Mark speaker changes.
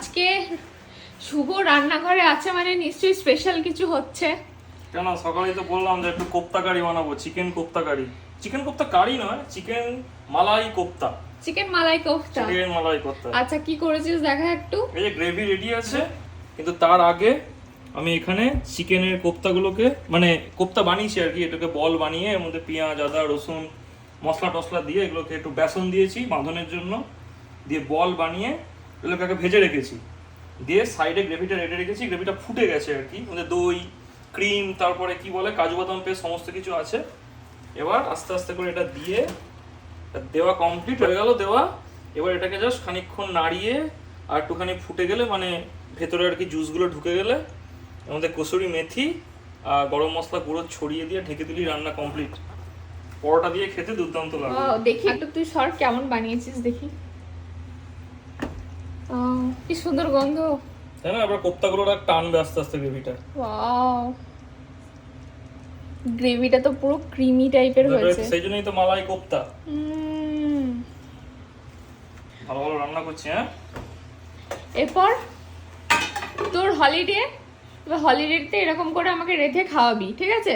Speaker 1: আজকে শুভ রান্নাঘরে আছে মানে নিশ্চয়ই স্পেশাল কিছু হচ্ছে।
Speaker 2: কেন সকালেই তো বললাম যে একটু কোপ্তা কারি বানাবো, চিকেন কোপ্তা কারি। চিকেন কোপ্তা কারি নয়, চিকেন মালাই কোপ্তা।
Speaker 1: চিকেন মালাই কোফতা।
Speaker 2: চিকেন মালাই কোপ্তা।
Speaker 1: আচ্ছা কি করেছিস দেখা একটু।
Speaker 2: এই যে গ্রেভি রেডি আছে, কিন্তু তার আগে আমি এখানে চিকেনের কোপ্তাগুলোকে মানে কোপ্তা বানিয়েছি আর কি, এটাকে বল বানিয়ে এর মধ্যে পেঁয়াজ আদা রসুন মশলা টসলা দিয়ে এগুলোকে একটু বেসন দিয়েছি বাঁধনের জন্য, দিয়ে বল বানিয়ে এগুলোকে আগে ভেজে রেখেছি, দিয়ে সাইডে গ্রেভিটা রেডি রেখেছি। গ্রেভিটা ফুটে গেছে আর কি, মধ্যে দই ক্রিম তারপরে কি বলে কাজু বাদাম পেস্ট সমস্ত কিছু আছে। এবার আস্তে আস্তে করে এটা দিয়ে দেওয়া কমপ্লিট হয়ে গেল দেওয়া। এবার এটাকে জাস্ট খানিকক্ষণ নাড়িয়ে আর একটুখানি ফুটে গেলে মানে ভেতরে আর কি জুসগুলো ঢুকে গেলে এর মধ্যে কসুরি মেথি আর গরম মশলা গুঁড়ো ছড়িয়ে দিয়ে ঢেকে দিলি, রান্না কমপ্লিট। পরোটা দিয়ে খেতে দুর্দান্ত লাগে।
Speaker 1: দেখি একটু তুই সর কেমন বানিয়েছিস দেখি। কি সুন্দর গন্ধ,
Speaker 2: তাই না? এবার কোপ্তাগুলো টানবে আস্তে আস্তে গ্রেভিটা।
Speaker 1: ওয়াও, গ্রেভিটা তো পুরো ক্রিমি টাইপের হয়েছে।
Speaker 2: সেই জন্যই তো মালাই কোপ্তা। ভালো ভালো রান্না করছি। হ্যাঁ,
Speaker 1: এরপর তোর হলিডেতে এরকম করে আমাকে রেঁধে খাওয়াবি, ঠিক আছে?